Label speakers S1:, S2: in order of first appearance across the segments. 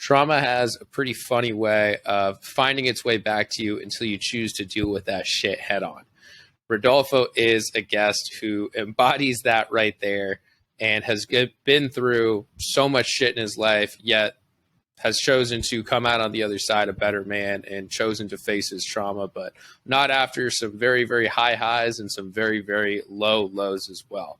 S1: Trauma has a pretty funny way of finding its way back to you until you choose to deal with that shit head on. Rodolfo is a guest who embodies that right there and has been through so much shit in his life, yet has chosen to come out on the other side a better man and chosen to face his trauma, but not after some very, very high highs and some very, very low lows as well.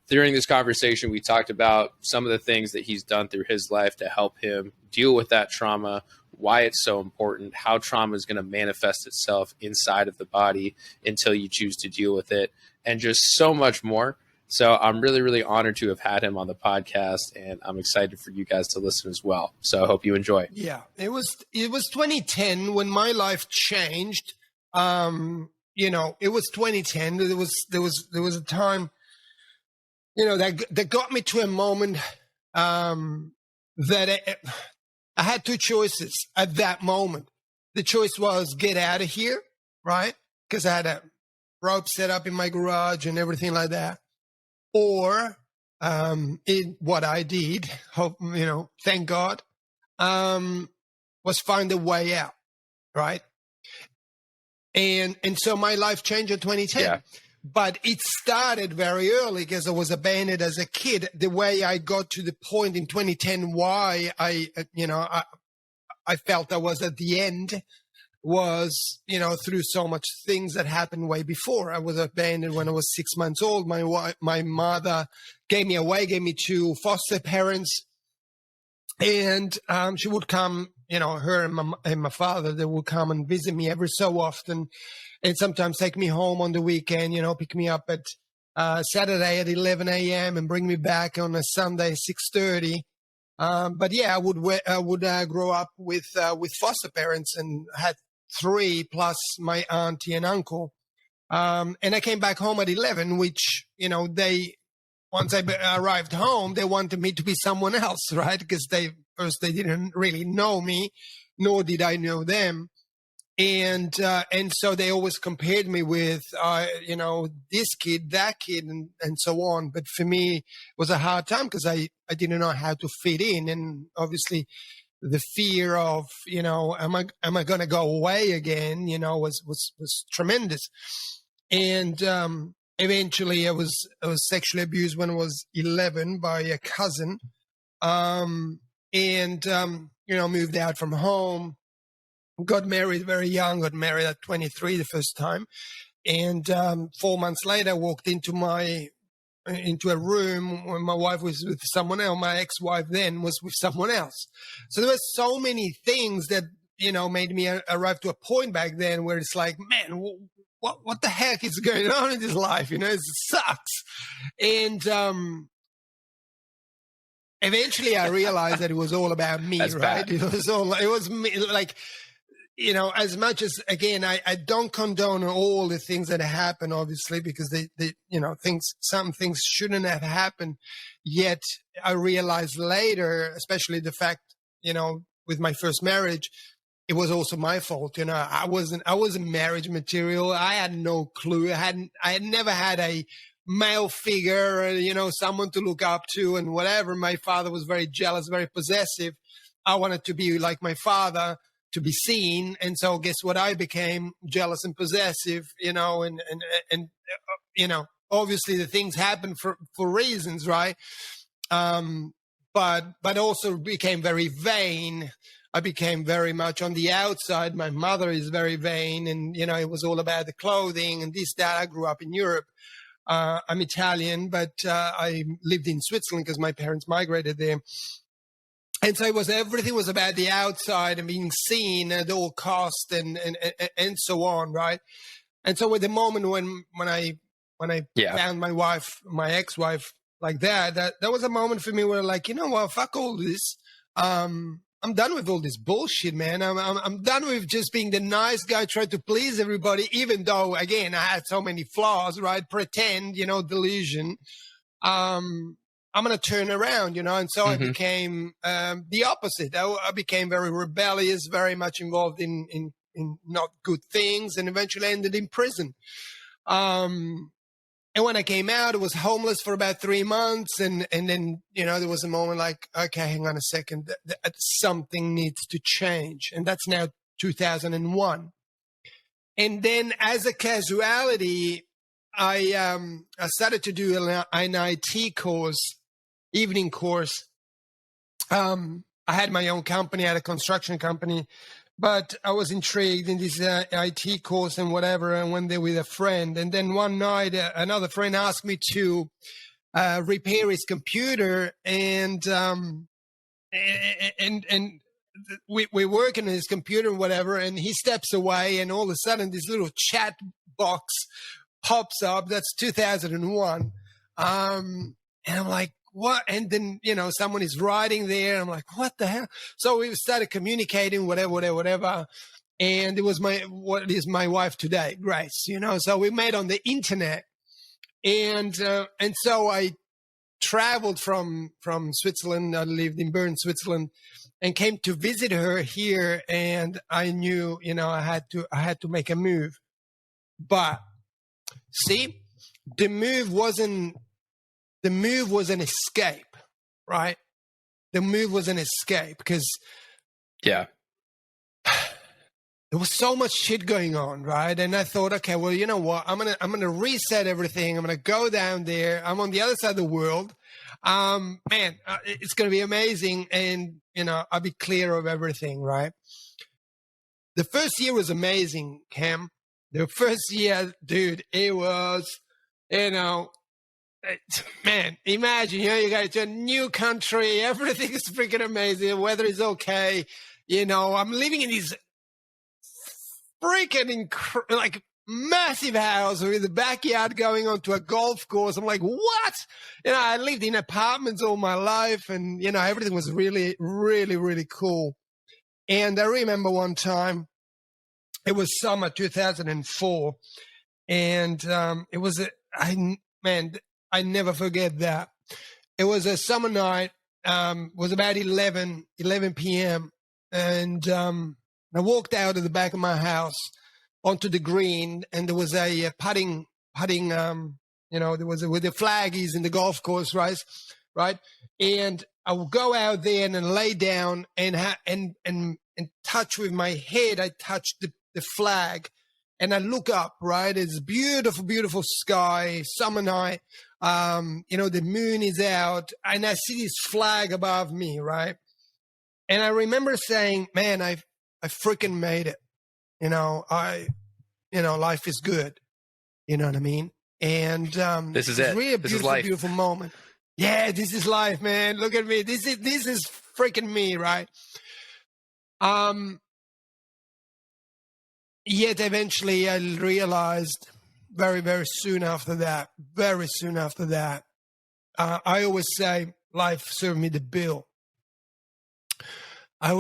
S1: During this conversation, we talked about some of the things that he's done through his life to help him deal with that trauma, why it's so important, how trauma is going to manifest itself inside of the body until you choose to deal with it, and just so much more. So I'm really, really honored to have had him on the podcast, and I'm excited for you guys to listen as well. So I hope you enjoy.
S2: Yeah, it was 2010 when my life changed. It was 2010. There was a time, that got me to a moment that I had two choices at that moment. The choice was get out of here, right? Because I had a rope set up in my garage and everything like that. Or what I did, thank God, was find a way out, right? And so my life changed in 2010.
S1: Yeah.
S2: But it started very early because I was abandoned as a kid. The way I got to the point in 2010 why I felt I was at the end was, through so much things that happened way before. I was abandoned when I was 6 months old. My mother gave me to foster parents. And she would come, her and my father, they would come and visit me every so often. And sometimes take me home on the weekend, pick me up at Saturday at 11 a.m. and bring me back on a Sunday 6:30. But yeah, I would grow up with foster parents and had 3 plus my auntie and uncle. And I came back home at 11, which, once I arrived home, they wanted me to be someone else, right? Because they didn't really know me, nor did I know them. And so they always compared me with, this kid, that kid, and so on. But for me, it was a hard time because I didn't know how to fit in. And obviously the fear of, am I going to go away again, was tremendous. And, eventually I was sexually abused when I was 11 by a cousin. Moved out from home. Got married very young, got married at 23 the first time. And 4 months later, walked into a room when my wife was with someone else. My ex-wife then was with someone else. So there were so many things that, made me arrive to a point back then where it's like, man, what the heck is going on in this life? It sucks. And eventually I realized that it was all about me,
S1: That's
S2: right?
S1: bad.
S2: It was me, like, as much as, again, I don't condone all the things that happen, obviously, because some things shouldn't have happened. Yet I realized later, especially the fact, with my first marriage, it was also my fault. I wasn't marriage material. I had no clue. I had never had a male figure, someone to look up to and whatever. My father was very jealous, very possessive. I wanted to be like my father, to be seen. And so guess what? I became jealous and possessive, and obviously the things happen for reasons, right? But also became very vain. I became very much on the outside. My mother is very vain, and, it was all about the clothing and this, that. I grew up in Europe. I'm Italian, but I lived in Switzerland because my parents migrated there. And so everything was about the outside and being seen at all cost and so on, right? And so at the moment when I found my wife, my ex-wife, like that was a moment for me where, like, fuck all this. I'm done with all this bullshit, man. I'm done with just being the nice guy, trying to please everybody, even though, again, I had so many flaws, right? Pretend, delusion. I'm going to turn around, and so I became the opposite. I became very rebellious, very much involved in not good things, and eventually ended in prison. And And when I came out, I was homeless for about 3 months. And then, there was a moment like, okay, hang on a second. Something needs to change. And that's now 2001. And then as a casualty, I started to do an IT course, evening course. I had my own company, I had a construction company, but I was intrigued in this IT course and whatever, and went there with a friend. And then one night, another friend asked me to repair his computer, and we're working on his computer and whatever, and he steps away, and all of a sudden this little chat box pops up. That's 2001. And I'm like, what? And then, someone is writing there. I'm like, what the hell? So we started communicating, whatever. And it was what is my wife today, Grace, so we met on the internet. And so I traveled from Switzerland. I lived in Bern, Switzerland, and came to visit her here. And I knew, I had to make a move. But see, the move was an escape, right? The move was an escape because there was so much shit going on, right? And I thought, okay, well, you know what? I'm gonna reset everything. I'm gonna go down there. I'm on the other side of the world. It's gonna be amazing, and I'll be clear of everything, right? The first year was amazing, Cam. The first year, dude, it was, man, imagine, you go to a new country, everything is freaking amazing, the weather is okay, I'm living in this freaking massive house with a backyard going onto a golf course. I'm like, what? I lived in apartments all my life, and everything was really, really, really cool. And I remember one time, it was summer 2004, and it was I never forget that. It was a summer night. Was about 11 p.m. And I walked out of the back of my house onto the green, and there was a putting. There was with the flaggies in the golf course, right. And I would go out there and then lay down and touch with my head. I touched the flag, and I look up, right? It's beautiful, beautiful sky, summer night. The moon is out, and I see this flag above me, right? And I remember saying, man, I freaking made it. Life is good. You know what I mean? And
S1: this is it.
S2: Really a
S1: this
S2: beautiful,
S1: is life.
S2: Beautiful moment. Yeah, this is life, man. Look at me. This is freaking me, right? Yet eventually I realized very, very soon after that, I always say life served me the bill. And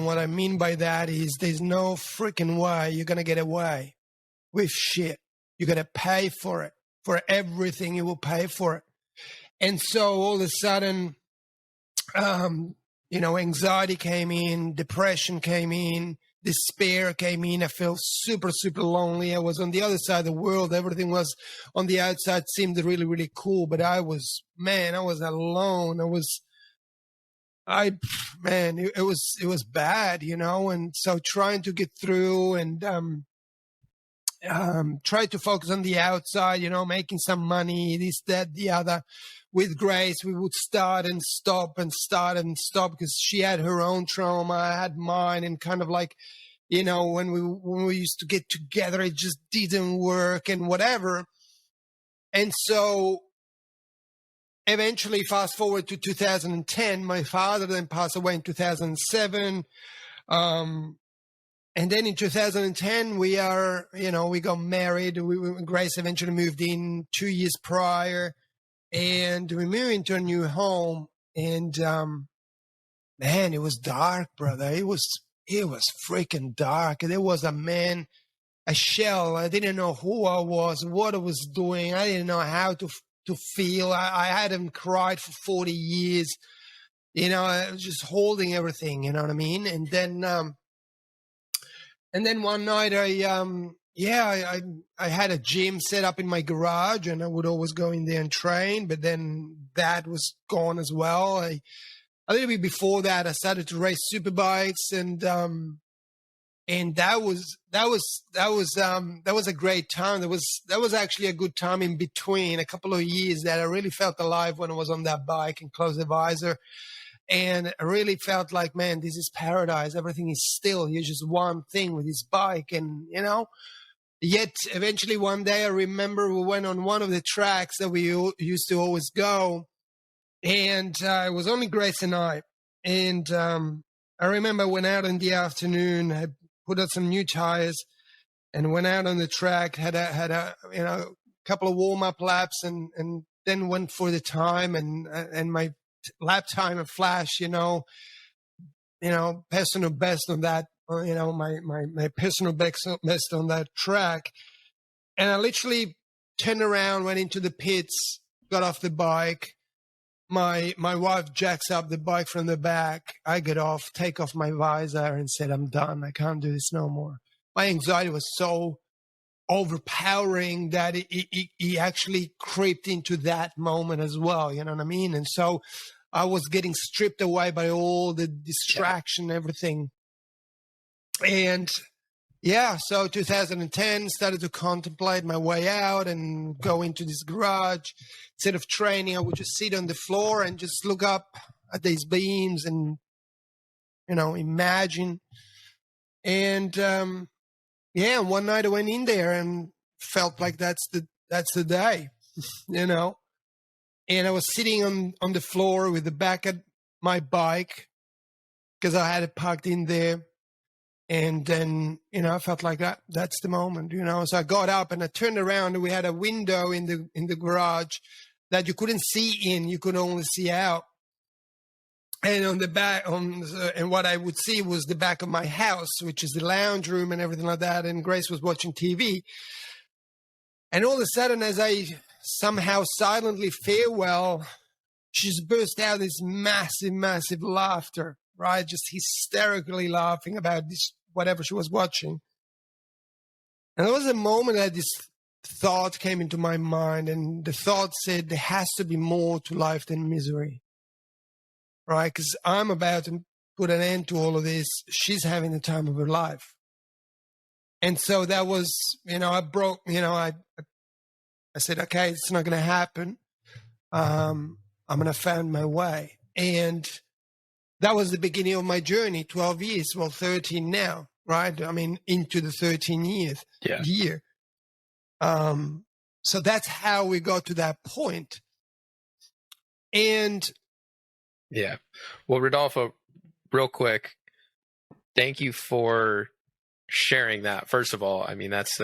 S2: what I mean by that is there's no freaking way you're going to get away with shit. You're going to pay for it. For everything, you will pay for it. And so all of a sudden, anxiety came in, depression came in, despair came in. I felt super, super lonely. I was on the other side of the world. Everything was on the outside seemed really, really cool, but I was alone. It was bad, and so trying to get through and try to focus on the outside, making some money, this, that, the other. With Grace, we would start and stop because she had her own trauma, I had mine, and kind of like, when we used to get together, it just didn't work and whatever. And so eventually, fast forward to 2010, my father then passed away in 2007. And then in 2010, we got married. Grace eventually moved in 2 years prior. And we moved into a new home, and man, it was dark, brother. It was freaking dark. There was a shell. I didn't know who I was, what I was doing. I didn't know how to feel. I hadn't cried for 40 years. I was just holding everything. You know what I mean? And then one night, Yeah, I had a gym set up in my garage, and I would always go in there and train. But then that was gone as well. A little bit before that, I started to race super bikes, and that was a great time. That was actually a good time in between a couple of years that I really felt alive when I was on that bike and closed the visor. And I really felt like, man, this is paradise. Everything is still. You're just one thing with this bike. And, yet eventually one day I remember we went on one of the tracks that we used to always go. And it was only Grace and I. And I remember I went out in the afternoon, I put on some new tires and went out on the track, had a couple of warm-up laps and then went for the time and my lap time and flash, personal best on that, my personal best on that track. And I literally turned around, went into the pits, got off the bike. My wife jacks up the bike from the back. I get off, take off my visor and said, I'm done. I can't do this no more. My anxiety was so overpowering that it actually creeped into that moment as well. You know what I mean? And so I was getting stripped away by all the distraction, everything. And yeah, so 2010 started to contemplate my way out and go into this garage. Instead of training, I would just sit on the floor and just look up at these beams and, imagine. And one night I went in there and felt like that's the day, And I was sitting on the floor with the back of my bike because I had it parked in there. And then, I felt like that's the moment, So I got up and I turned around and we had a window in the garage that you couldn't see in, you could only see out. And on the back, and what I would see was the back of my house, which is the lounge room and everything like that. And Grace was watching TV. And all of a sudden, as I somehow silently farewell, she just burst out this massive, massive laughter. Right, just hysterically laughing about this, whatever she was watching. And there was a moment that this thought came into my mind, and the thought said, there has to be more to life than misery. Right, because I'm about to put an end to all of this. She's having the time of her life. And so that was, I said, okay, it's not going to happen. I'm going to find my way. And that was the beginning of my journey, 12 years, 13 now, right? I mean, into the 13 years year. So that's how we got to that point. And
S1: yeah. Well, Rodolfo, real quick, thank you for sharing that. First of all, I mean, that's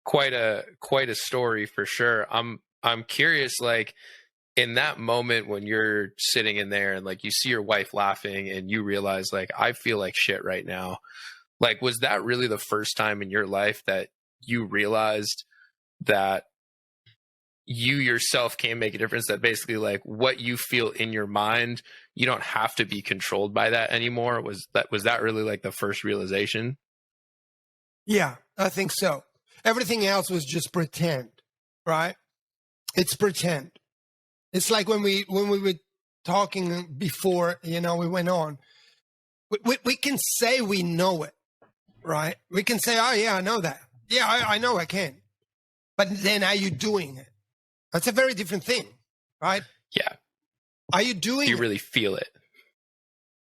S1: quite a story for sure. I'm curious, like, in that moment when you're sitting in there and like you see your wife laughing and you realize like, I feel like shit right now. Like, was that really the first time in your life that you realized that you yourself can make a difference, that basically like what you feel in your mind, you don't have to be controlled by that anymore? Was that really like the first realization?
S2: Yeah, I think so. Everything else was just pretend, right? It's pretend. It's like when we were talking before, we went on. We can say we know it, right? We can say, oh, yeah, I know that. Yeah, I know I can. But then are you doing it? That's a very different thing, right?
S1: Yeah.
S2: Are you doing it?
S1: Do you really feel it?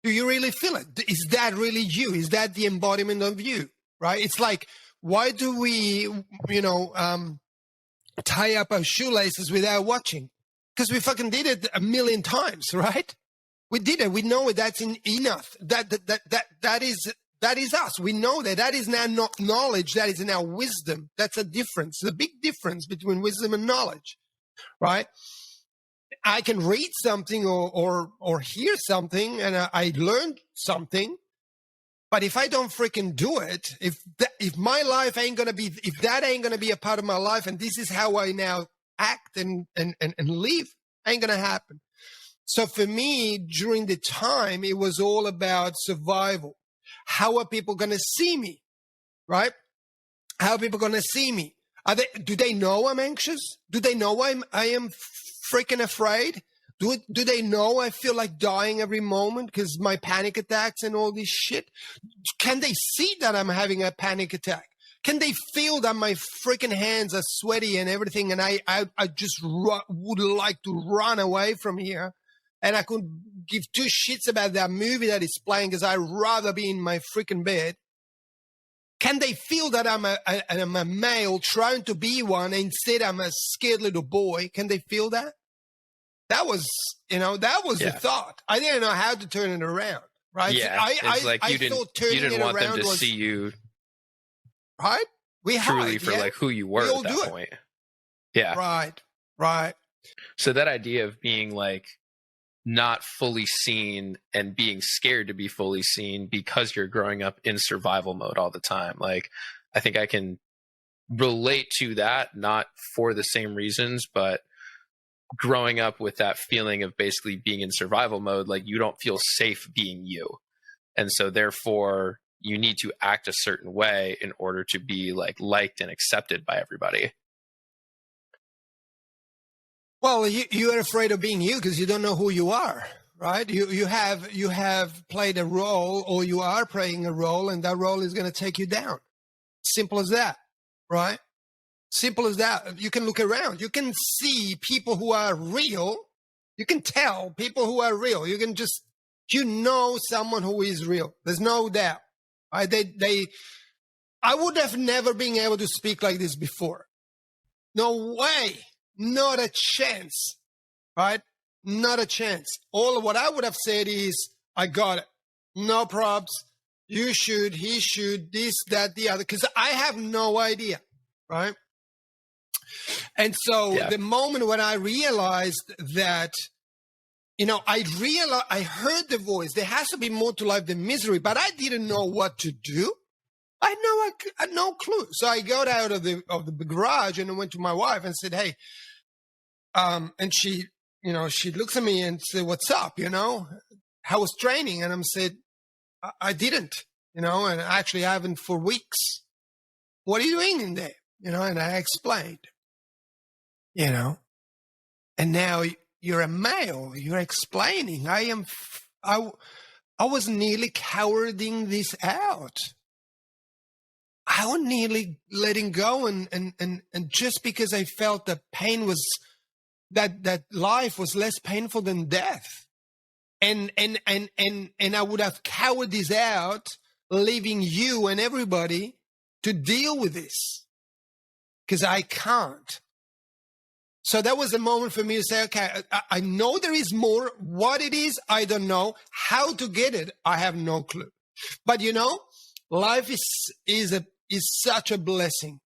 S2: Do you really feel it? Is that really you? Is that the embodiment of you, right? It's like, why do we, tie up our shoelaces without watching? Because we fucking did it a million times, right? We did it. We know it. That's enough. That is us. We know that. That is now not knowledge. That is now wisdom. That's a difference. The big difference between wisdom and knowledge, right? I can read something or hear something, and I learned something. But if I don't freaking do it, if my life ain't gonna be, if that ain't gonna be a part of my life, and this is how I now act and live, ain't gonna happen. So for me, during the time, it was all about survival. How are people gonna see me, right? How are people going to see me? Do they know I'm anxious? Do they know I am freaking afraid? Do they know I feel like dying every moment because my panic attacks and all this shit? Can they see that I'm having a panic attack? Can they feel that my freaking hands are sweaty and everything, and I just would like to run away from here, and I could give two shits about that movie that is playing because I'd rather be in my freaking bed? Can they feel that I'm a male trying to be one, and instead I'm a scared little boy? Can they feel that? That was the thought. I didn't know how to turn it around, right?
S1: Yeah, it's like you didn't want them to see you,
S2: right? We
S1: truly for like who you were at that point. Yeah,
S2: right.
S1: So that idea of being like not fully seen and being scared to be fully seen because you're growing up in survival mode all the time. Like, I think I can relate to that, not for the same reasons, but growing up with that feeling of basically being in survival mode, like you don't feel safe being you. And so therefore you need to act a certain way in order to be like liked and accepted by everybody.
S2: Well, you are afraid of being you because you don't know who you are, right? You have played a role, or you are playing a role, and that role is going to take you down. Simple as that, right? Simple as that. You can look around. You can see people who are real. You can tell people who are real. You can just, someone who is real. There's no doubt. Right? I would have never been able to speak like this before. No way. Not a chance, right? Not a chance. All of what I would have said is, I got it. No probs. You should, he should, this, that, the other. Because I have no idea, right? And so the moment when I realized that, I heard the voice. There has to be more to life than misery, but I didn't know what to do. I had no clue. So I got out of the garage and I went to my wife and said, hey, and she looks at me and said, what's up? How was training? And I said, I didn't, and actually I haven't for weeks. What are you doing in there? And I explained, and now you're a male, you're explaining. I was nearly cowarding this out. I was nearly letting go, and just because I felt that pain was that life was less painful than death, and I would have cowered this out, leaving you and everybody to deal with this because I can't. So that was a moment for me to say, okay, I know there is more. What it is, I don't know. How to get it, I have no clue. But life is such a blessing.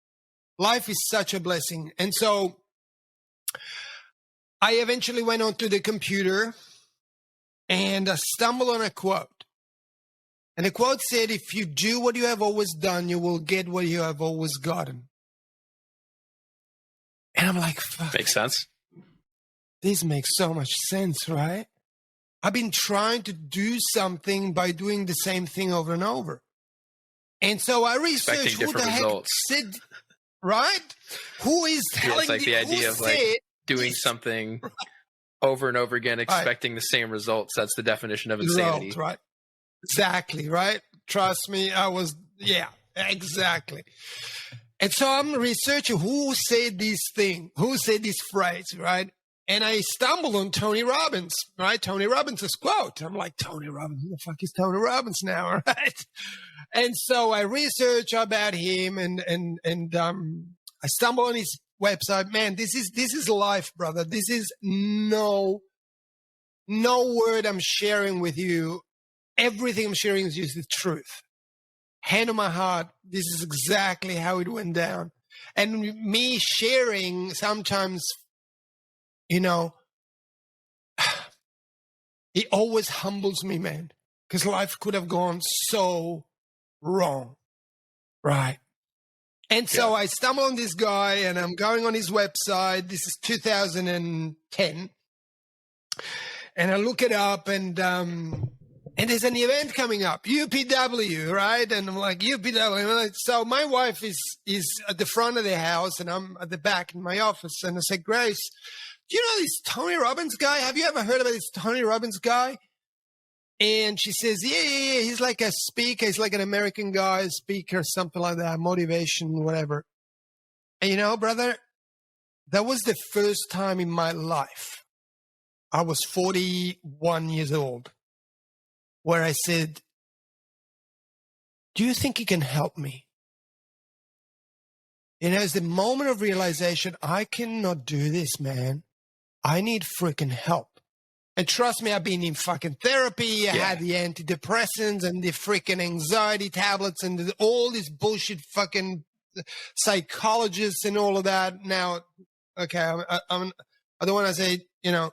S2: Life is such a blessing. And so I eventually went onto the computer and I stumbled on a quote. And the quote said, if you do what you have always done, you will get what you have always gotten. And I'm like, fuck.
S1: Makes sense.
S2: This makes so much sense, right? I've been trying to do something by doing the same thing over and over. And so I researched who the heck said, right? Who is telling
S1: it's like the idea of like doing something over and over again, expecting the same results. That's the definition of insanity.
S2: Right. Exactly, right? Trust me, exactly. And so I'm researching who said this thing, who said this phrase, right? And I stumbled on Tony Robbins, right? Tony Robbins' quote. I'm like, Tony Robbins, who the fuck is Tony Robbins now, right? And so I research about him and I stumble on his website. Man, this is life, brother. This is no word I'm sharing with you. Everything I'm sharing with you is the truth. Hand on my heart, this is exactly how it went down. And me sharing sometimes, it always humbles me, man, because life could have gone so wrong, right? And so I stumble on this guy and I'm going on his website. This is 2010. And I look it up and And there's an event coming up, UPW, right? And I'm like, UPW. So my wife is at the front of the house, and I'm at the back in my office. And I said, Grace, do you know this Tony Robbins guy? Have you ever heard about this Tony Robbins guy? And she says, yeah. He's like a speaker. He's like an American guy, speaker, something like that, motivation, whatever. And you know, brother, that was the first time in my life, I was 41 years old, where I said, do you think you can help me? You know, it's the moment of realization, I cannot do this, man. I need freaking help. And trust me, I've been in fucking therapy. I had the antidepressants and the freaking anxiety tablets and all these bullshit fucking psychologists and all of that. Now, okay, I don't want to say, you know,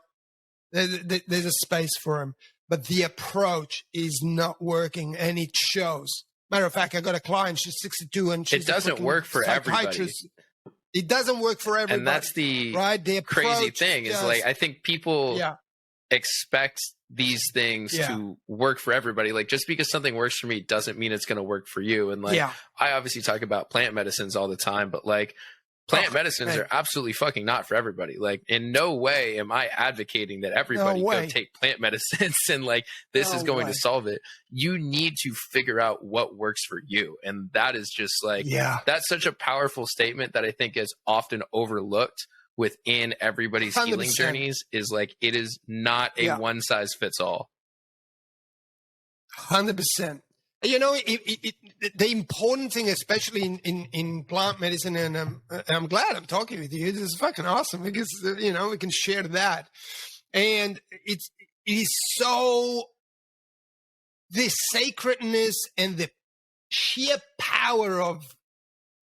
S2: there's a space for him, but the approach is not working, and it shows. Matter of fact, I got a client, she's 62, and she's
S1: it doesn't work for everybody.
S2: It doesn't work for everybody.
S1: And that's the
S2: right?
S1: crazy thing is like, I think people expect these things to work for everybody. Like, just because something works for me doesn't mean it's going to work for you. And like, I obviously talk about plant medicines all the time, but like, plant medicines are absolutely fucking not for everybody. Like, in no way am I advocating that everybody go take plant medicines and like this is going to solve it. You need to figure out what works for you. And that is just like, that's such a powerful statement that I think is often overlooked within everybody's 100%. Healing journeys, is like, it is not a one size fits all.
S2: 100%. You know, the important thing, especially in plant medicine, and I'm glad I'm talking with you. This is fucking awesome because, you know, we can share that. And it is so, the sacredness and the sheer power of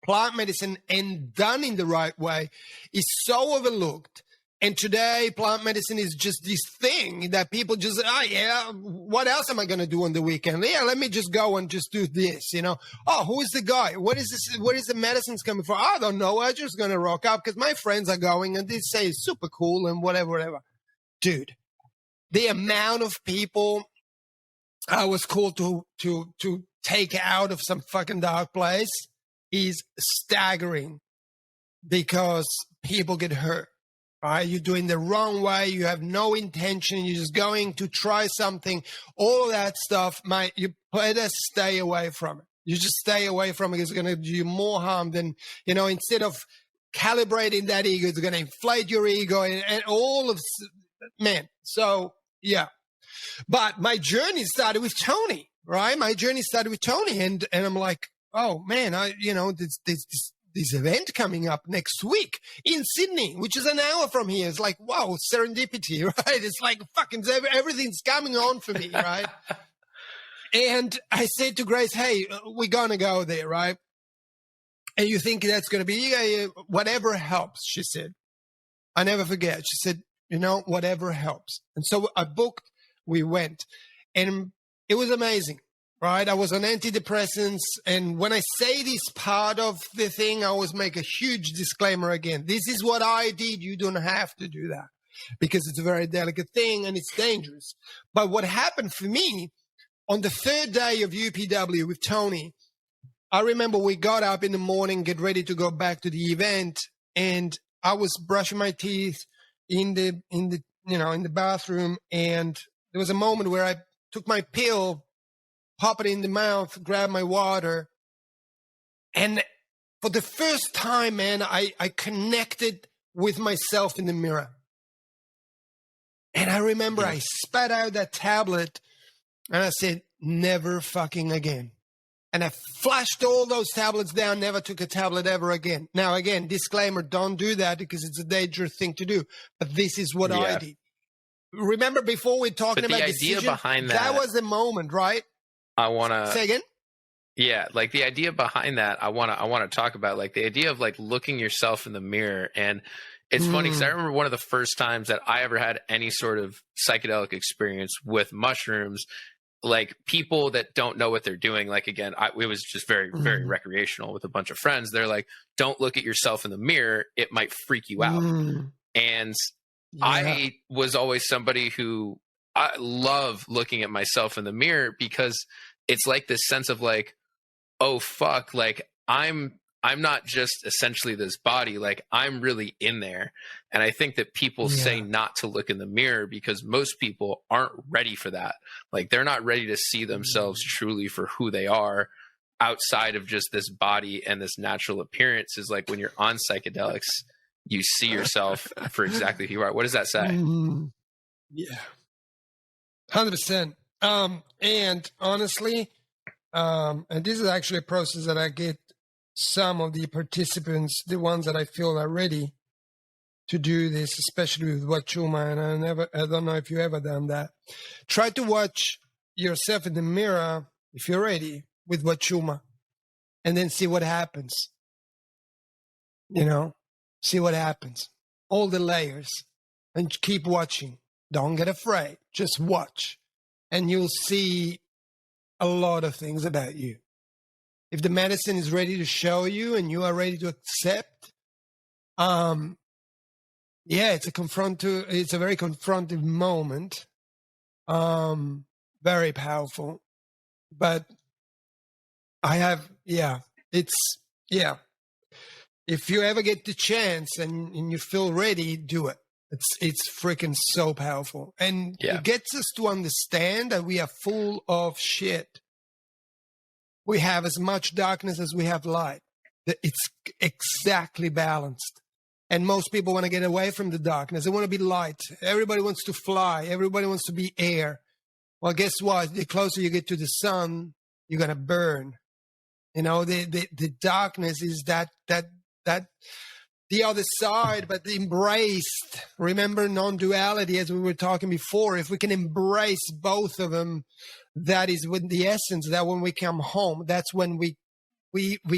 S2: plant medicine, and done in the right way, is so overlooked. And today, plant medicine is just this thing that people just, what else am I going to do on the weekend? Yeah, let me just go and just do this, you know. Oh, who is the guy? What is this? Where is the medicines coming from? I don't know. I'm just going to rock up because my friends are going and they say it's super cool and whatever. Dude, the amount of people I was called to take out of some fucking dark place is staggering, because people get hurt. Right? You're doing the wrong way. You have no intention. You're just going to try something. All of that stuff, mate, you better stay away from it. You just stay away from it. It's going to do you more harm than, you know, instead of calibrating that ego, it's going to inflate your ego and all of, man. So, yeah. But my journey started with Tony, right? My journey started with Tony. And I'm like, oh, man, this event coming up next week in Sydney, which is an hour from here. It's like, wow, serendipity, right? It's like fucking everything's coming on for me, right? And I said to Grace, hey, we're going to go there, right? And you think that's going to be, whatever helps, she said. I never forget. She said, you know, whatever helps. And so I booked, we went, and it was amazing. Right, I was on antidepressants, and when I say this part of the thing, I always make a huge disclaimer again. This is what I did. You don't have to do that, because it's a very delicate thing and it's dangerous. But what happened for me on the third day of UPW with Tony, I remember we got up in the morning, get ready to go back to the event, and I was brushing my teeth in the bathroom, and there was a moment where I took my pill, pop it in the mouth, grab my water. And for the first time, man, I connected with myself in the mirror. And I remember I spat out that tablet and I said, never fucking again. And I flushed all those tablets down, never took a tablet ever again. Now, again, disclaimer, don't do that because it's a dangerous thing to do. But this is what I did. Remember before we were talking about the idea behind that was the moment, right?
S1: I want to
S2: say again.
S1: Yeah, like the idea behind that, I want to talk about, like the idea of like looking yourself in the mirror. And it's funny because I remember one of the first times that I ever had any sort of psychedelic experience with mushrooms, like people that don't know what they're doing. Like, again, it was just very, very recreational with a bunch of friends. They're like, don't look at yourself in the mirror. It might freak you out. And I was always somebody who I love looking at myself in the mirror because it's like this sense of like, oh fuck, like I'm not just essentially this body, like I'm really in there. And I think that people say not to look in the mirror because most people aren't ready for that. Like they're not ready to see themselves truly for who they are outside of just this body and this natural appearance. Is like when you're on psychedelics, you see yourself for exactly who you are. What does that say?
S2: Yeah. 100%. And honestly, and this is actually a process that I get some of the participants, the ones that I feel are ready to do this, especially with Wachuma. And I don't know if you ever done that. Try to watch yourself in the mirror, if you're ready, with Wachuma, and then see what happens. You know, see what happens. All the layers, and keep watching. Don't get afraid. Just watch, and you'll see a lot of things about you. If the medicine is ready to show you and you are ready to accept, it's a very confrontive moment. Very powerful. But if you ever get the chance and you feel ready, do it. It's freaking so powerful. And it gets us to understand that we are full of shit. We have as much darkness as we have light. It's exactly balanced. And most people want to get away from the darkness. They want to be light. Everybody wants to fly. Everybody wants to be air. Well, guess what? The closer you get to the sun, you're going to burn. You know, the darkness is that the other side, but embraced. Remember non-duality, as we were talking before. If we can embrace both of them, that is when the essence, that when we come home, that's when we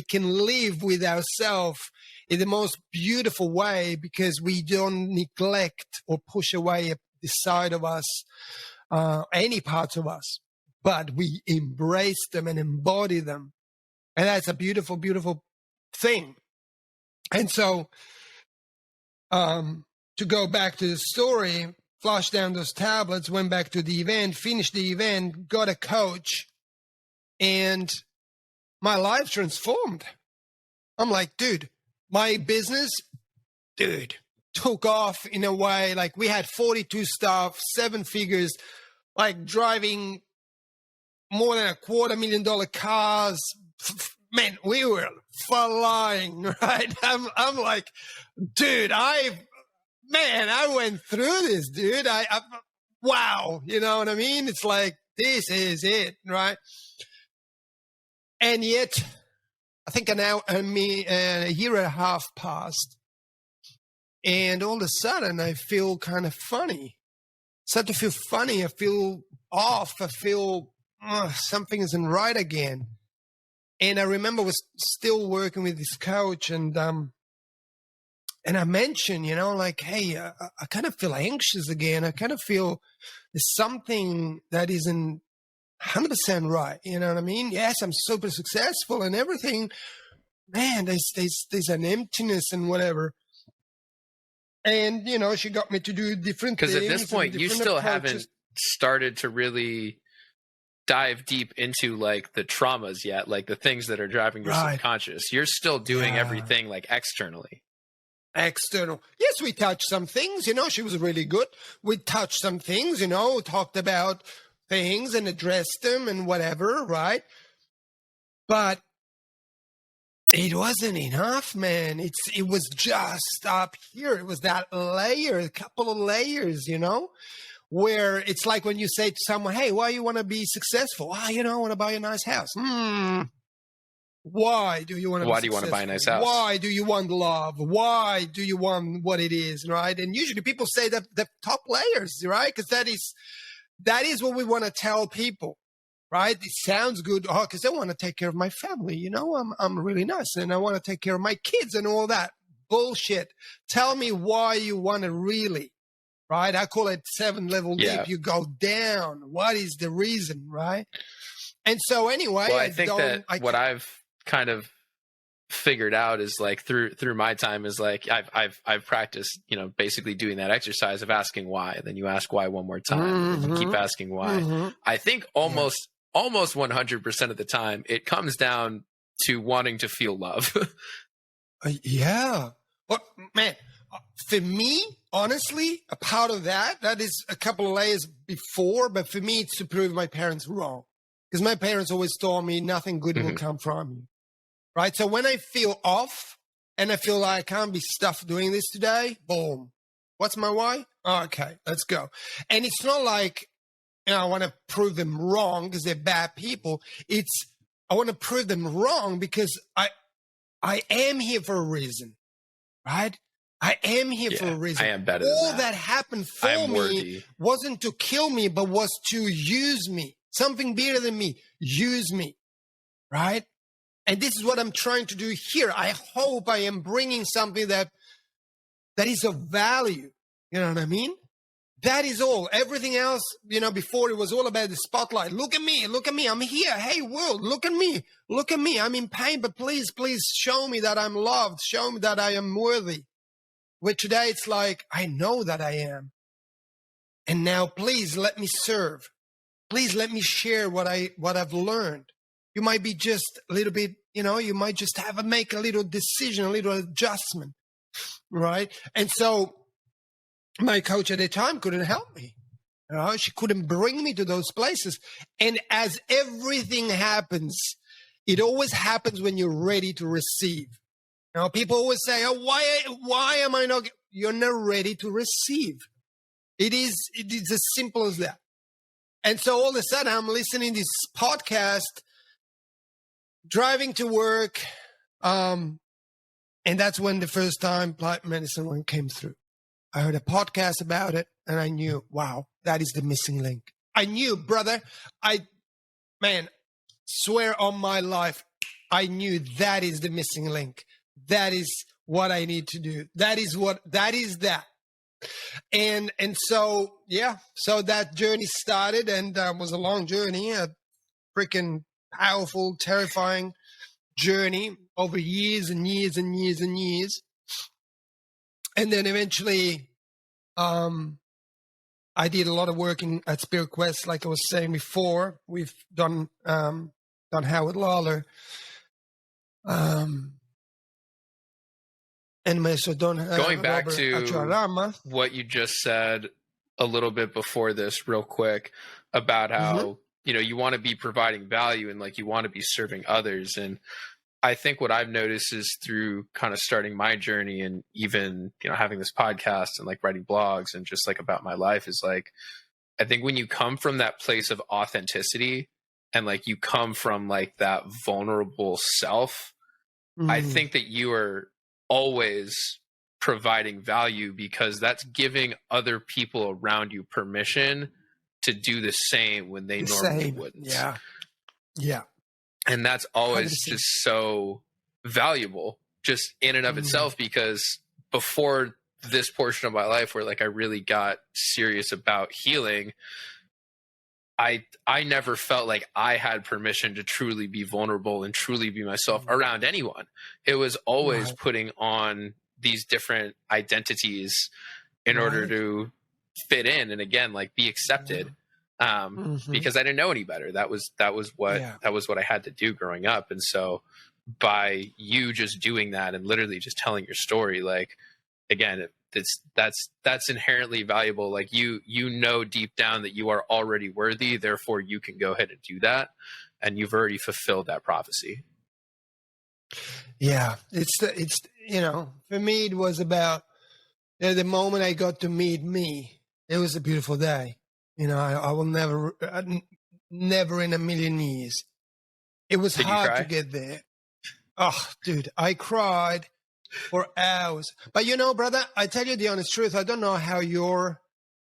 S2: can live with ourselves in the most beautiful way, because we don't neglect or push away the side of us, any parts of us, but we embrace them and embody them. And that's a beautiful, beautiful thing. And so, to go back to the story, flushed down those tablets, went back to the event, finished the event, got a coach, and my life transformed. I'm like, dude, my business, took off in a way. Like, we had 42 staff, 7 figures, like driving more than $250,000 cars. Man, we were flying, right? I'm like, dude, I went through this, dude. Wow. You know what I mean? It's like, this is it, right? And yet, I think a year and a half passed, and all of a sudden I feel kind of funny. Start to feel funny. I feel off. I feel something isn't right again. And I remember I was still working with this coach, and I mentioned, like, hey, I kind of feel anxious again. I kind of feel there's something that isn't 100% right. You know what I mean? Yes, I'm super successful and everything. Man, there's an emptiness and whatever. And, she got me to do different things.
S1: Because at this point, you still haven't started to really dive deep into like the traumas yet, like the things that are driving your subconscious. You're still doing everything like externally.
S2: External. Yes, we touched some things, she was really good. We touched some things, talked about things and addressed them and whatever, right? But it wasn't enough, man. It was just up here. It was that layer, a couple of layers, where it's like when you say to someone, hey, why you want to be successful? I want to buy a nice house. Why do you want to
S1: Why do you want to buy a nice house?
S2: Why do you want love? Why do you want what it is, right? And usually people say that the top layers, right? Because that is what we want to tell people, right? It sounds good. Oh, because I want to take care of my family. I'm really nice, and I want to take care of my kids and all that bullshit. Tell me why you want to really, right? I call it 7-level deep. You go down. What is the reason, right? And so anyway,
S1: well, I think that what I've kind of figured out is like through my time is like I've practiced, basically doing that exercise of asking why, and then you ask why one more time, and then you keep asking why. I think almost 100% of the time it comes down to wanting to feel love.
S2: Yeah. Well, man, for me, honestly, a part of that is a couple of layers before, but for me, it's to prove my parents wrong. Because my parents always told me nothing good will come from you. Right? So when I feel off and I feel like I can't be stuffed doing this today, boom. What's my why? Okay, let's go. And it's not like, I want to prove them wrong because they're bad people. I want to prove them wrong because I am here for a reason, right? I am here for a reason.
S1: I am better
S2: All
S1: than
S2: that happened for me wasn't to kill me, but was to use me. Something bigger than me. Use me, right? And this is what I'm trying to do here. I hope I am bringing something that is of value. You know what I mean? That is all. Everything else, before it was all about the spotlight. Look at me. Look at me. I'm here. Hey, world, look at me. Look at me. I'm in pain, but please show me that I'm loved. Show me that I am worthy. Where today it's like, I know that I am. And now please let me serve. Please let me share what I've learned. You might be just a little bit, you might just have to make a little decision, a little adjustment, right? And so my coach at the time couldn't help me. She couldn't bring me to those places. And as everything happens, it always happens when you're ready to receive. People always say, "Oh, why am I not?" You're not ready to receive. It is as simple as that. And so all of a sudden, I'm listening to this podcast, driving to work, and that's when the first time plant medicine one came through. I heard a podcast about it, and I knew, wow, that is the missing link. I knew, brother. Swear on my life, I knew that is the missing link. That is what I need to do. That is that. And so, so that journey started, and was a long journey, a freaking powerful, terrifying journey over years and years and years and years. And then eventually, I did a lot of work at Spirit Quest, like I was saying before. We've done Howard Lawler, and
S1: going back to what you just said a little bit before this, real quick, about how you want to be providing value and like you want to be serving others. And I think what I've noticed is through kind of starting my journey and even, having this podcast and like writing blogs and just like about my life is like, I think when you come from that place of authenticity and like you come from like that vulnerable self, I think that you are always providing value because that's giving other people around you permission to do the same when they normally wouldn't.
S2: Yeah. Yeah.
S1: And that's always
S2: 100%.
S1: just so valuable just in and of itself, because before this portion of my life where like I really got serious about healing, I never felt like I had permission to truly be vulnerable and truly be myself around anyone. It was always putting on these different identities in order to fit in and again, like be accepted. Because I didn't know any better. That was what I had to do growing up. And so by you just doing that and literally just telling your story, like, again, that's inherently valuable. Like you know deep down that you are already worthy, therefore you can go ahead and do that, and you've already fulfilled that prophecy.
S2: Yeah, it's for me it was about the moment I got to meet me. It was a beautiful day. I will never in a million years. It was hard to get there. Oh, dude, I cried for hours. But brother, I tell you the honest truth. I don't know how your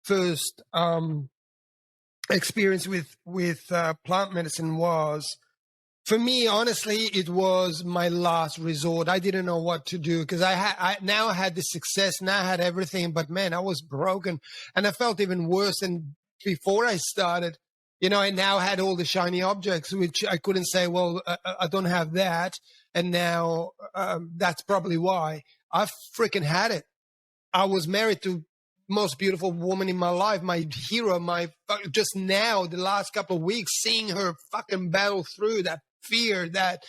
S2: first experience with plant medicine was. For me, honestly, it was my last resort. I didn't know what to do because I now had the success, now I had everything, but man, I was broken, and I felt even worse than before I started You know, and now I had all the shiny objects, which I couldn't say, well, I don't have that. And now that's probably why. I freaking had it. I was married to most beautiful woman in my life, my hero, just now, the last couple of weeks, seeing her fucking battle through that fear, that,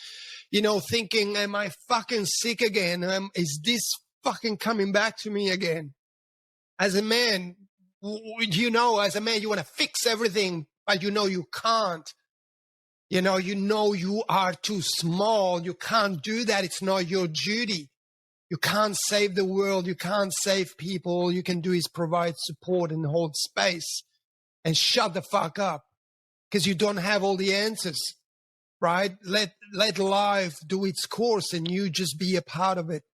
S2: you know, thinking, am I fucking sick again? Is this fucking coming back to me again? As a man, you know, you want to fix everything, but you know you can't. You know you are too small. You can't do that. It's not your duty. You can't save the world. You can't save people. All you can do is provide support and hold space and shut the fuck up because you don't have all the answers, right? Let life do its course and you just be a part of it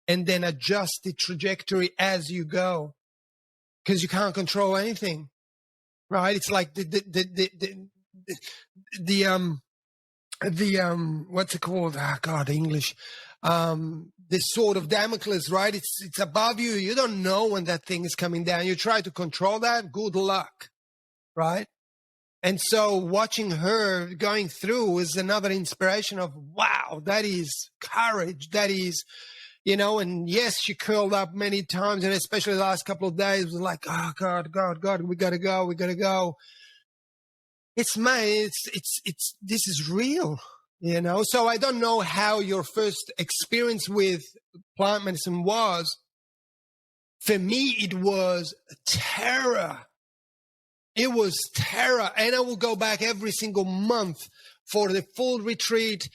S2: and then adjust the trajectory as you go because you can't control anything, right? It's like the what's it called? Ah, God, English. The sword of Damocles, right? It's above you. You don't know when that thing is coming down. You try to control that. Good luck, right? And so watching her going through is another inspiration of, wow, that is courage. That is, you know, and yes, she curled up many times, and especially the last couple of days was like, oh, God, we got to go. This is real, you know? So I don't know how your first experience with plant medicine was. For me, it was terror. It was terror. And I will go back every single month for the full retreat,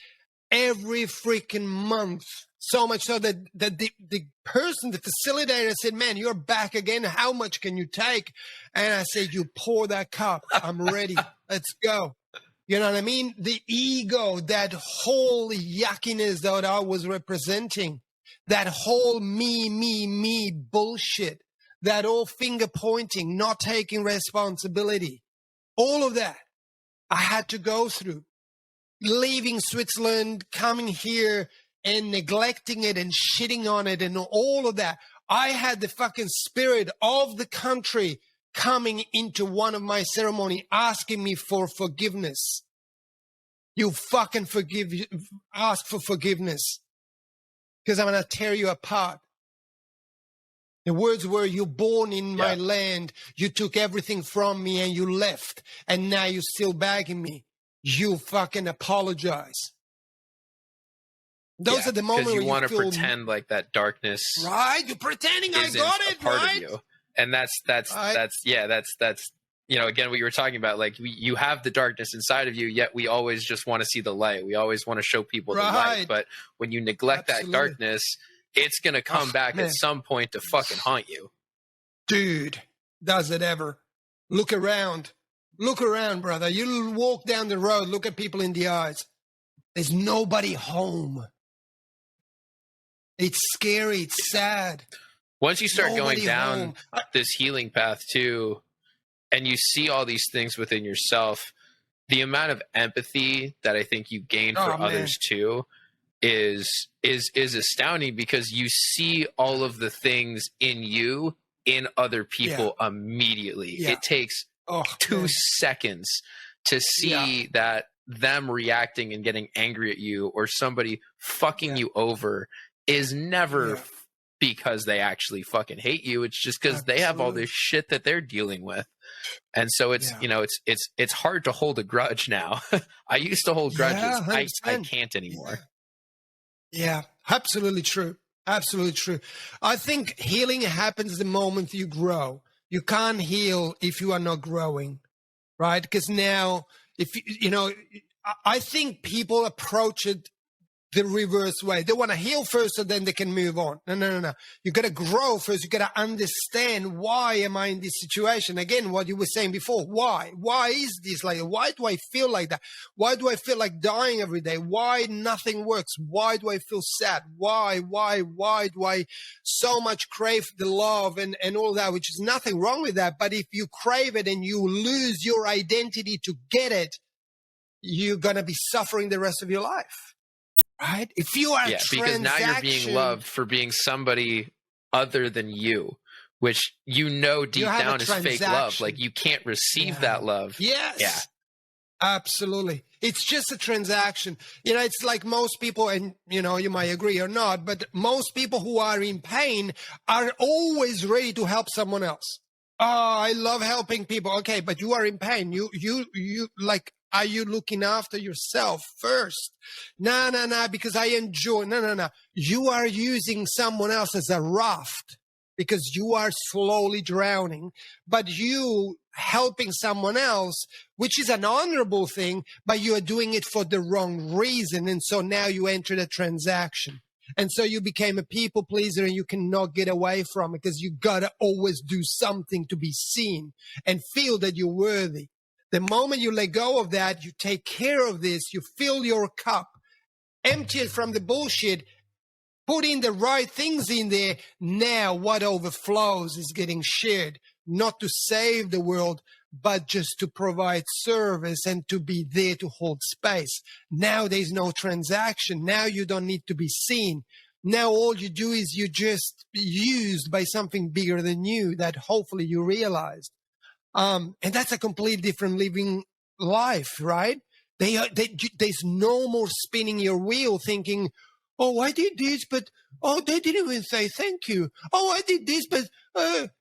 S2: every freaking month. So much so that the person, the facilitator said, man, you're back again. How much can you take? And I said, you pour that cup. I'm ready. Let's go. You know what I mean? The ego, that whole yuckiness that I was representing, that whole me bullshit, that all finger pointing, not taking responsibility, all of that I had to go through. Leaving Switzerland, coming here, and neglecting it and shitting on it and all of that. I had the fucking spirit of the country coming into one of my ceremony asking me for forgiveness. You fucking ask for forgiveness because I'm going to tear you apart. The words were, you're born in my land. You took everything from me and you left. And now you're still begging me. You fucking apologize. Those are the moments where you want to
S1: pretend like that darkness,
S2: right? You're pretending I got it,
S1: part
S2: right?
S1: of you, and that's you know, again, what you were talking about, like you have the darkness inside of you, yet we always just want to see the light. We always want to show people the light, but when you neglect that darkness, it's gonna come back at some point to fucking haunt you,
S2: dude. Does it ever? Look around, brother. You walk down the road, look at people in the eyes. There's nobody home. It's scary. It's sad.
S1: Once you start going down this healing path too, and you see all these things within yourself, the amount of empathy that I think you gain for others too is astounding, because you see all of the things in you in other people immediately. It takes 2 seconds to see that them reacting and getting angry at you or somebody fucking you over is never because they actually fucking hate you. It's just because they have all this shit that they're dealing with. And so it's, you know, it's hard to hold a grudge now. I used to hold grudges. I can't anymore.
S2: Yeah, absolutely true. Absolutely true. I think healing happens the moment you grow. You can't heal if you are not growing, right? Because now, if you know, I think people approach it the reverse way. They want to heal first so then they can move on. No. You got to grow first. You got to understand, why am I in this situation? Again, what you were saying before, why? Why is this like that? Why do I feel like that? Why do I feel like dying every day? Why nothing works? Why do I feel sad? Why do I so much crave the love and all that, which is nothing wrong with that. But if you crave it and you lose your identity to get it, you're going to be suffering the rest of your life. Right? If you are
S1: because now you're being loved for being somebody other than you, which you know deep down is fake love. Like, you can't receive that love.
S2: Yes.
S1: Yeah.
S2: Absolutely. It's just a transaction. You know, it's like most people, and you know, you might agree or not, but most people who are in pain are always ready to help someone else. Oh, I love helping people. Okay, but you are in pain. You like, are you looking after yourself first? No, no, no, because I enjoy. No, no, no. You are using someone else as a raft because you are slowly drowning, but you helping someone else, which is an honorable thing, but you are doing it for the wrong reason. And so now you entered a transaction. And so you became a people pleaser and you cannot get away from it because you got to always do something to be seen and feel that you're worthy. The moment you let go of that, you take care of this, you fill your cup, empty it from the bullshit, put in the right things in there. Now what overflows is getting shared, not to save the world, but just to provide service and to be there to hold space. Now there's no transaction. Now you don't need to be seen. Now all you do is you just used by something bigger than you that hopefully you realized. And that's a completely different living life, right? There's no more spinning your wheel thinking, oh, I did this, but, oh, they didn't even say thank you. Oh, I did this, but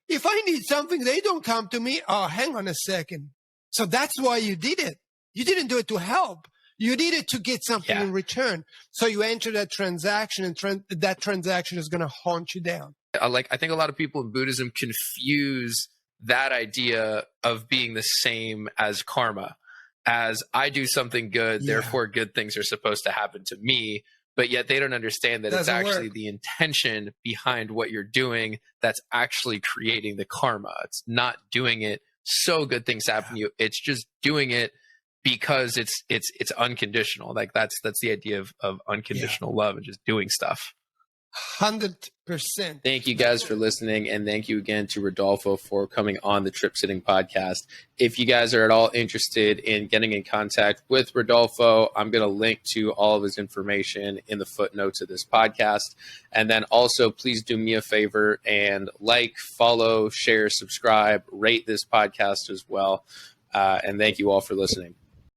S2: if I need something, they don't come to me. Oh, hang on a second. So that's why you did it. You didn't do it to help. You did it to get something in return. So you enter that transaction, and that transaction is going to haunt you down.
S1: I think a lot of people in Buddhism confuse that idea of being the same as karma, as I do something good, therefore good things are supposed to happen to me. But yet they don't understand that it's actually the intention behind what you're doing that's actually creating the karma. It's not doing it so good things happen to you. It's just doing it because it's unconditional. Like that's the idea of unconditional love and just doing stuff.
S2: 100%.
S1: Thank you guys for listening, and thank you again to Rodolfo for coming on the Trip Sitting podcast. If you guys are at all interested in getting in contact with Rodolfo, I'm going to link to all of his information in the footnotes of this podcast. And then also, please do me a favor and like, follow, share, subscribe, rate this podcast as well. And thank you all for listening.